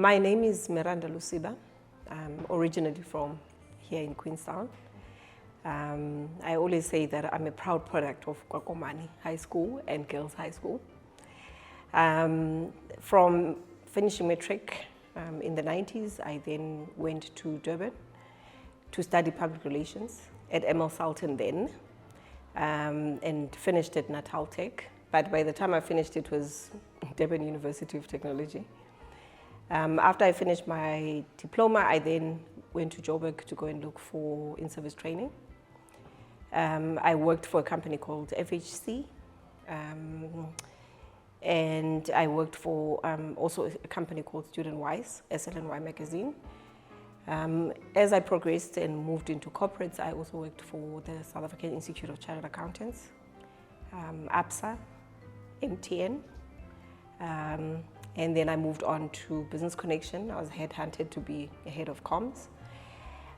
My name is Miranda Lusiba. I'm originally from here in Queenstown. I always say that I'm a proud product of Kwakomani High School and Girls High School. From finishing matric in the 90s, I then went to Durban to study public relations at ML Sultan then, and finished at Natal Tech. But by the time I finished, it was Durban University of Technology. After I finished my diploma, I then went to Joburg to go and look for in-service training. I worked for a company called FHC, and I worked for also a company called Student Wise, SLNY magazine. As I progressed and moved into corporates, I also worked for the South African Institute of Chartered Accountants, APSA, MTN, and then I moved on to Business Connection. I was headhunted to be a head of comms.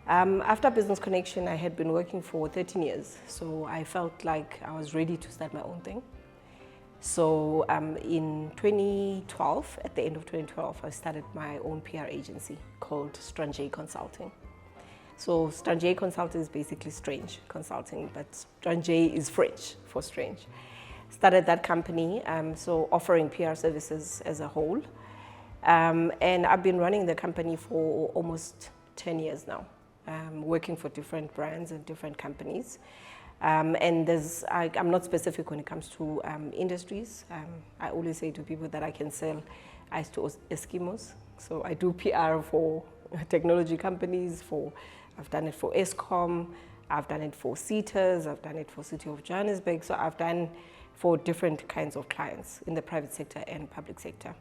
After Business Connection, I had been working for 13 years, so I felt like I was ready to start my own thing. So in 2012, at the end of 2012, I started my own PR agency called Strange Consulting. So Strange Consulting is basically strange consulting, but Strange is French for strange. Started that company, so offering PR services as a whole. And I've been running the company for almost 10 years now, working for different brands and different companies. And I'm not specific when it comes to industries. I always say to people that I can sell ice to Eskimos. So I do PR for technology companies, I've done it for Eskom, I've done it for CETAs, I've done it for City of Johannesburg. So I've done for different kinds of clients in the private sector and public sector.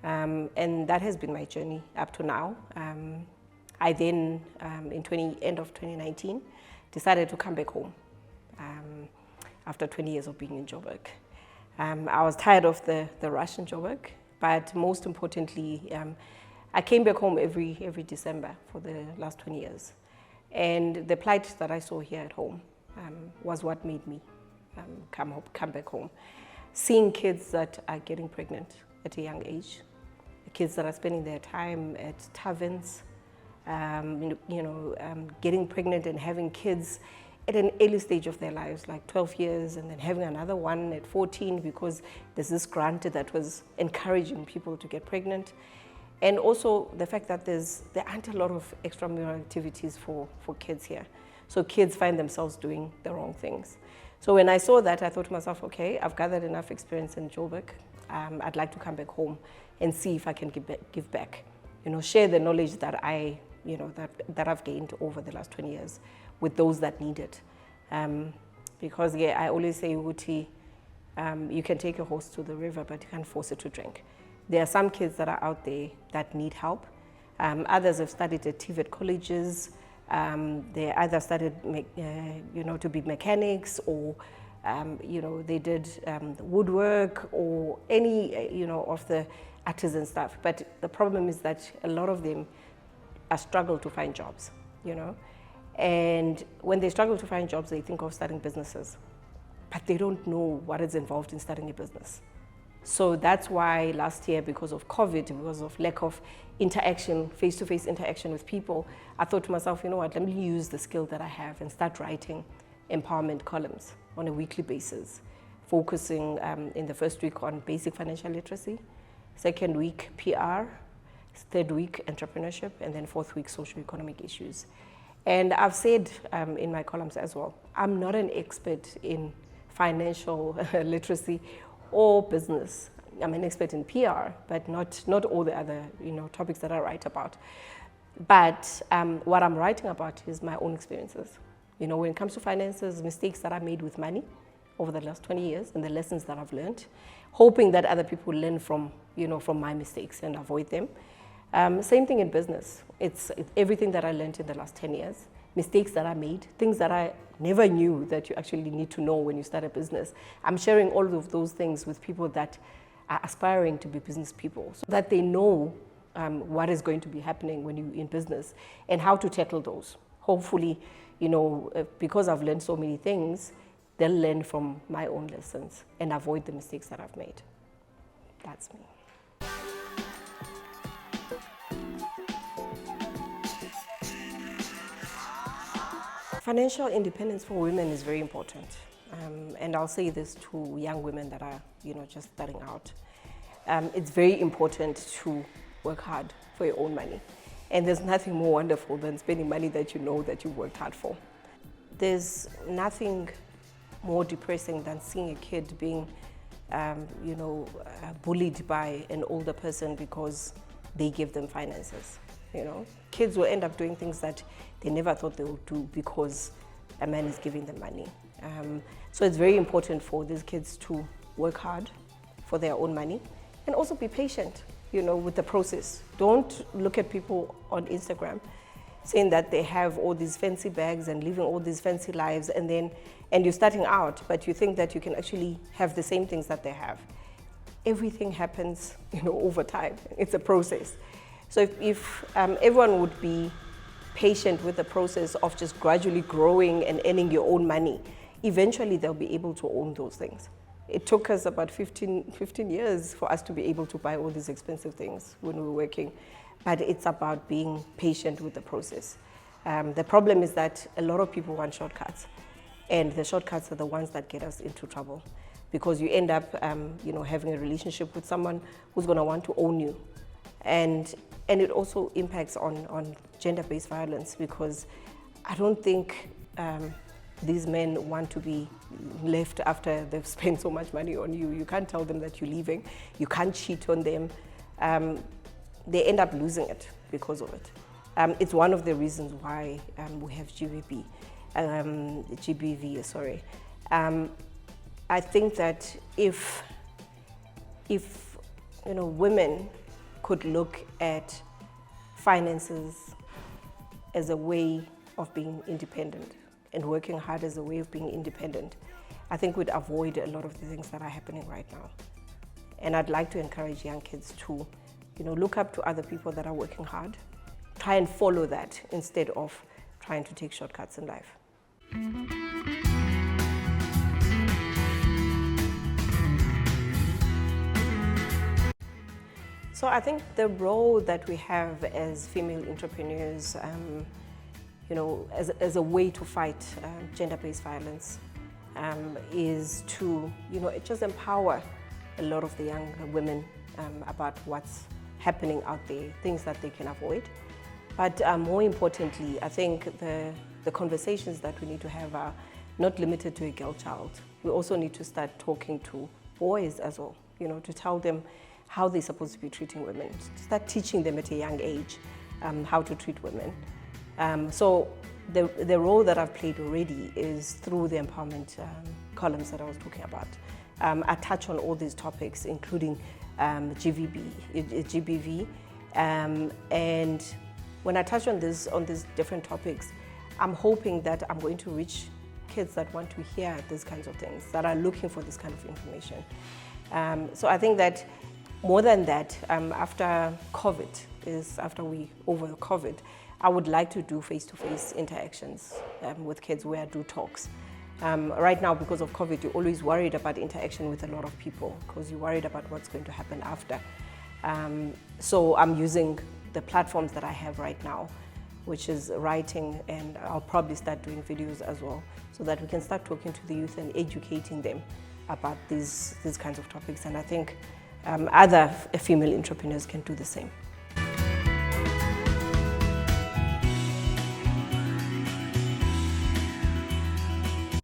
And that has been my journey up to now. I then, end of 2019, decided to come back home after 20 years of being in Joburg. I was tired of the rush in Joburg, but most importantly, I came back home every December for the last 20 years. And the plight that I saw here at home was what made me come back home. Seeing kids that are getting pregnant at a young age, kids that are spending their time at taverns, getting pregnant and having kids at an early stage of their lives, like 12 years, and then having another one at 14 because there's this grant that was encouraging people to get pregnant. And also the fact that there aren't a lot of extramural activities for kids here. So kids find themselves doing the wrong things. So when I saw that, I thought to myself, okay, I've gathered enough experience in Joburg. I'd like to come back home and see if I can give back. Share the knowledge that that I've gained over the last 20 years with those that need it. Because I always say, Uti, you can take a horse to the river, but you can't force it to drink. There are some kids that are out there that need help. Others have studied at TVET colleges. They either studied, to be mechanics, or they did woodwork or any, of the artisan stuff. But the problem is that a lot of them struggle to find jobs, And when they struggle to find jobs, they think of starting businesses, but they don't know what is involved in starting a business. So that's why last year, because of COVID, because of lack of interaction, face-to-face interaction with people, I thought to myself, you know what, let me use the skill that I have and start writing empowerment columns on a weekly basis, focusing in the first week on basic financial literacy, second week PR, third week entrepreneurship, and then fourth week socio-economic issues. And I've said in my columns as well, I'm not an expert in financial literacy or business. I'm an expert in PR, but not all the other topics that I write about. But what I'm writing about is my own experiences. When it comes to finances, mistakes that I made with money over the last 20 years and the lessons that I've learned, hoping that other people learn from my mistakes and avoid them. Same thing in business. It's everything that I learned in the last 10 years, mistakes that I made, things that I never knew that you actually need to know when you start a business. I'm sharing all of those things with people that are aspiring to be business people so that they know what is going to be happening when you're in business and how to tackle those. Hopefully, because I've learned so many things, they'll learn from my own lessons and avoid the mistakes that I've made. That's me. Financial independence for women is very important. And I'll say this to young women that are, just starting out. It's very important to work hard for your own money. And there's nothing more wonderful than spending money that you know that you worked hard for. There's nothing more depressing than seeing a kid being, bullied by an older person because they give them finances. Kids will end up doing things that they never thought they would do because a man is giving them money. So it's very important for these kids to work hard for their own money and also be patient, with the process. Don't look at people on Instagram saying that they have all these fancy bags and living all these fancy lives, and you're starting out, but you think that you can actually have the same things that they have. Everything happens, over time. It's a process. So if everyone would be patient with the process of just gradually growing and earning your own money, eventually they'll be able to own those things. It took us about 15 years for us to be able to buy all these expensive things when we were working, but it's about being patient with the process. The problem is that a lot of people want shortcuts, and the shortcuts are the ones that get us into trouble, because you end up having a relationship with someone who's going to want to own you. And it also impacts on gender-based violence, because I don't think these men want to be left after they've spent so much money on you. You can't tell them that you're leaving. You can't cheat on them. They end up losing it because of it. It's one of the reasons why we have GBV, sorry. I think that if women could look at finances as a way of being independent and working hard as a way of being independent, I think we'd avoid a lot of the things that are happening right now. And I'd like to encourage young kids to, look up to other people that are working hard, try and follow that instead of trying to take shortcuts in life. So I think the role that we have as female entrepreneurs, as a way to fight gender-based violence, is to, just empower a lot of the young women about what's happening out there, things that they can avoid. But more importantly, I think the conversations that we need to have are not limited to a girl child. We also need to start talking to boys as well, to tell them how they're supposed to be treating women, to start teaching them at a young age how to treat women. So the role that I've played already is through the empowerment columns that I was talking about. I touch on all these topics, including GBV, and when I touch on these different topics, I'm hoping that I'm going to reach kids that want to hear these kinds of things, that are looking for this kind of information. So I think that more than that, after we over COVID, I would like to do face-to-face interactions with kids where I do talks. Right now, because of COVID, you're always worried about interaction with a lot of people because you're worried about what's going to happen after. So I'm using the platforms that I have right now, which is writing, and I'll probably start doing videos as well, so that we can start talking to the youth and educating them about these kinds of topics. And I think other female entrepreneurs can do the same.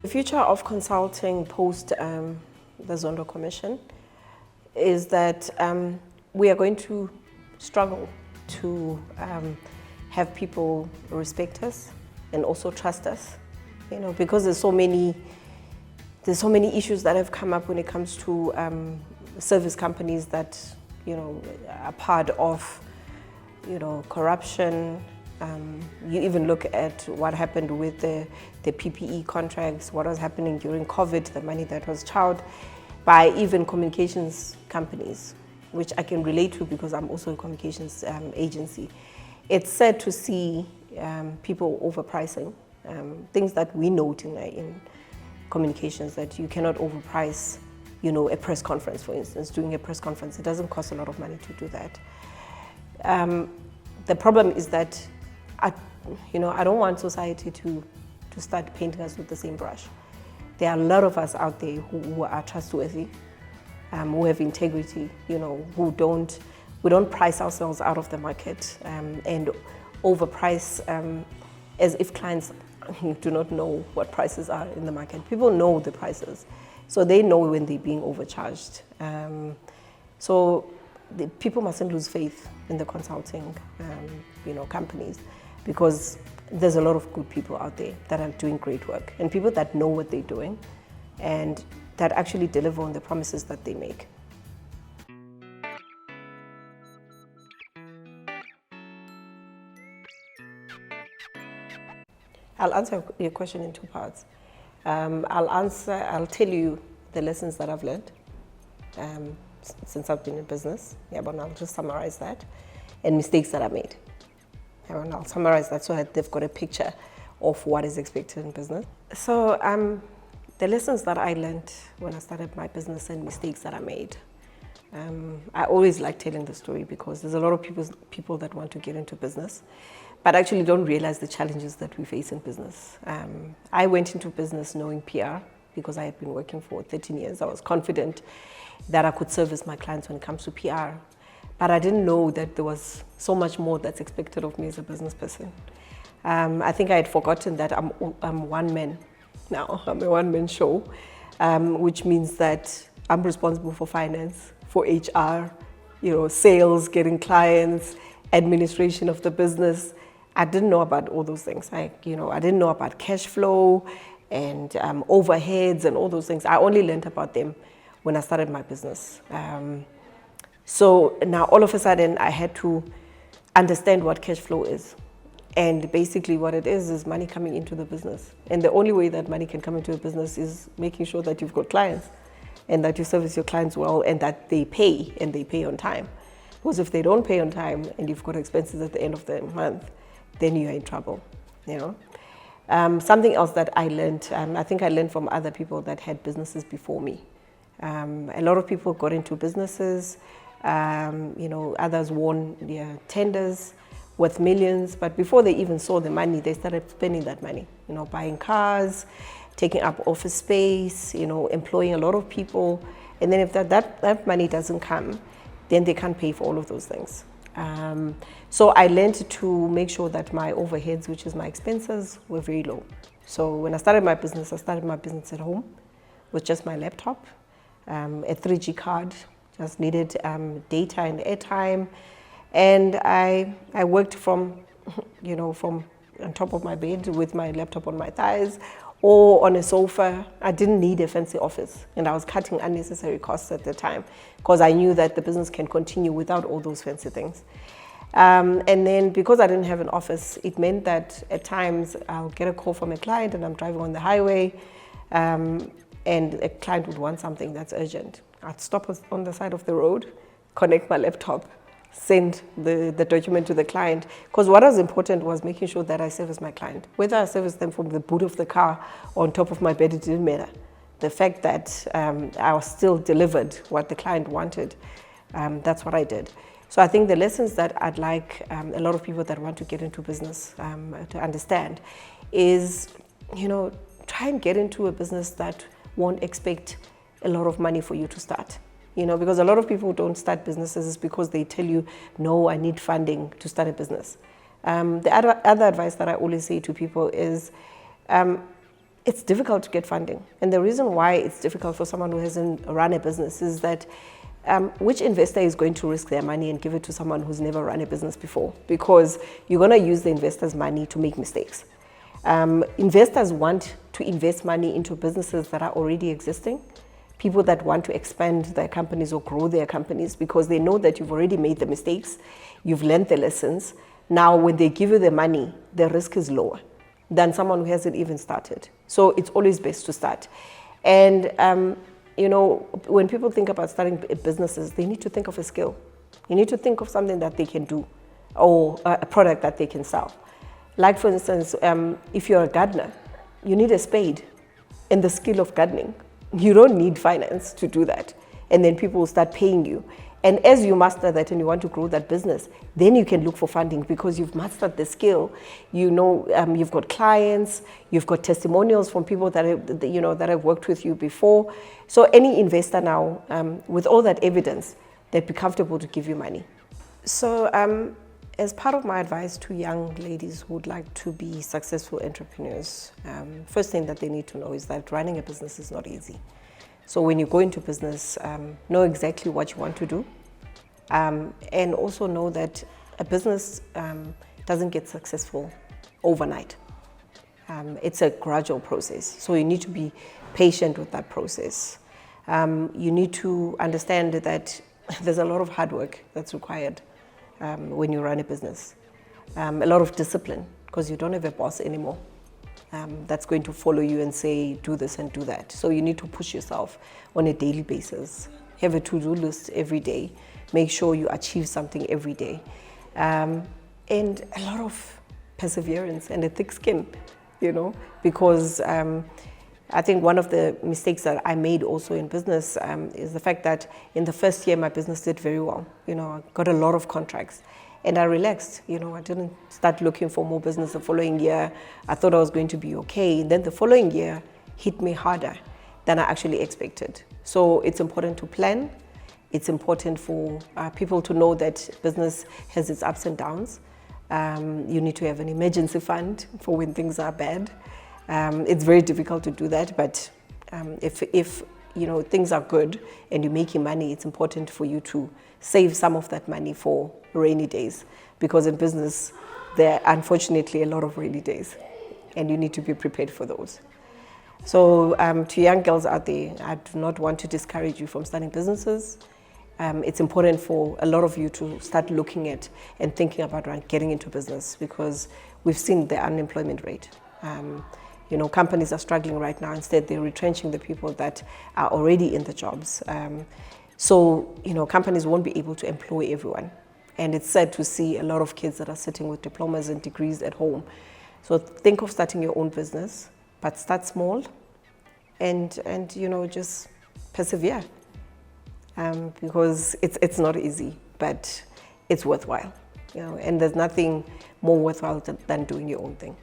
The future of consulting post the Zondo Commission is that we are going to struggle to have people respect us and also trust us, because there's so many issues that have come up when it comes to service companies that are part of corruption. You even look at what happened with the PPE contracts, what was happening during COVID, the money that was charged by even communications companies, which I can relate to because I'm also a communications agency. It's sad to see people overpricing things that we note in communications, that you cannot overprice, a press conference, for instance. Doing a press conference, it doesn't cost a lot of money to do that. The problem is that I don't want society to to start painting us with the same brush. There are a lot of us out there who are trustworthy, who have integrity, we don't price ourselves out of the market and overprice as if clients do not know what prices are in the market. People know the prices, so they know when they're being overcharged. So the people mustn't lose faith in the consulting, companies, because there's a lot of good people out there that are doing great work, and people that know what they're doing and that actually deliver on the promises that they make. I'll answer your question in two parts. I'll tell you the lessons that I've learned since I've been in business. But I'll just summarize that, and mistakes that I made. And I'll summarize that so that they've got a picture of what is expected in business. So the lessons that I learned when I started my business and mistakes that I made. I always like telling the story because there's a lot of people that want to get into business, but actually don't realize the challenges that we face in business. I went into business knowing PR because I had been working for 13 years. I was confident that I could service my clients when it comes to PR, but I didn't know that there was so much more that's expected of me as a business person. I think I had forgotten that I'm one man now. I'm a one-man show, which means that I'm responsible for finance, for HR, sales, getting clients, administration of the business. I didn't know about all those things. I didn't know about cash flow and overheads and all those things. I only learned about them when I started my business. So now all of a sudden I had to understand what cash flow is. And basically what it is money coming into the business. And the only way that money can come into a business is making sure that you've got clients and that you service your clients well and that they pay and they pay on time. Because if they don't pay on time and you've got expenses at the end of the month, then you're in trouble. Something else that I learned, I think I learned from other people that had businesses before me. A lot of people got into businesses, others won their tenders worth millions, but before they even saw the money, they started spending that money, buying cars, taking up office space, employing a lot of people. And then if that money doesn't come, then they can't pay for all of those things. So I learned to make sure that my overheads, which is my expenses, were very low. So when I started my business at home with just my laptop, a 3G card, just needed data and airtime. And I worked from on top of my bed with my laptop on my thighs or on a sofa. I didn't need a fancy office, and I was cutting unnecessary costs at the time because I knew that the business can continue without all those fancy things. And then because I didn't have an office, it meant that at times I'll get a call from a client and I'm driving on the highway and a client would want something that's urgent. I'd stop on the side of the road, connect my laptop, send the document to the client, because what was important was making sure that I service my client. Whether I service them from the boot of the car or on top of my bed, it didn't matter. The fact that I was still delivered what the client wanted, that's what I did. So I think the lessons that I'd like a lot of people that want to get into business to understand is, try and get into a business that won't expect a lot of money for you to start. Because a lot of people don't start businesses because they tell you, no, I need funding to start a business. The other advice that I always say to people is, it's difficult to get funding. And the reason why it's difficult for someone who hasn't run a business is that which investor is going to risk their money and give it to someone who's never run a business before? Because you're going to use the investor's money to make mistakes. Investors want to invest money into businesses that are already existing. People that want to expand their companies or grow their companies because they know that you've already made the mistakes, you've learned the lessons. Now, when they give you the money, the risk is lower than someone who hasn't even started. So it's always best to start. And, when people think about starting businesses, they need to think of a skill. You need to think of something that they can do or a product that they can sell. Like, for instance, if you're a gardener, you need a spade and the skill of gardening. You don't need finance to do that. And then people will start paying you. And as you master that and you want to grow that business, then you can look for funding because you've mastered the skill. You know, you've got clients, you've got testimonials from people that have worked with you before. So any investor now, with all that evidence, they'd be comfortable to give you money. So as part of my advice to young ladies who would like to be successful entrepreneurs, first thing that they need to know is that running a business is not easy. So when you go into business, know exactly what you want to do, and also know that a business doesn't get successful overnight. It's a gradual process, so you need to be patient with that process. You need to understand that there's a lot of hard work that's required when you run a business. A lot of discipline, because you don't have a boss anymore. That's going to follow you and say, do this and do that. So you need to push yourself on a daily basis. Have a to-do list every day. Make sure you achieve something every day. And a lot of perseverance and a thick skin, because I think one of the mistakes that I made also in business is the fact that in the first year, my business did very well. I got a lot of contracts. And I relaxed, I didn't start looking for more business the following year. I thought I was going to be okay. And then the following year hit me harder than I actually expected. So it's important to plan. It's important for people to know that business has its ups and downs. You need to have an emergency fund for when things are bad. It's very difficult to do that, but if things are good and you're making money, it's important for you to save some of that money for rainy days, because in business there are unfortunately a lot of rainy days and you need to be prepared for those. So to young girls out there, I do not want to discourage you from starting businesses. It's important for a lot of you to start looking at and thinking about getting into business, because we've seen the unemployment rate. Companies are struggling right now. Instead, they're retrenching the people that are already in the jobs. So companies won't be able to employ everyone. And it's sad to see a lot of kids that are sitting with diplomas and degrees at home. So think of starting your own business, but start small and just persevere. Because it's not easy, but it's worthwhile. And there's nothing more worthwhile than doing your own thing.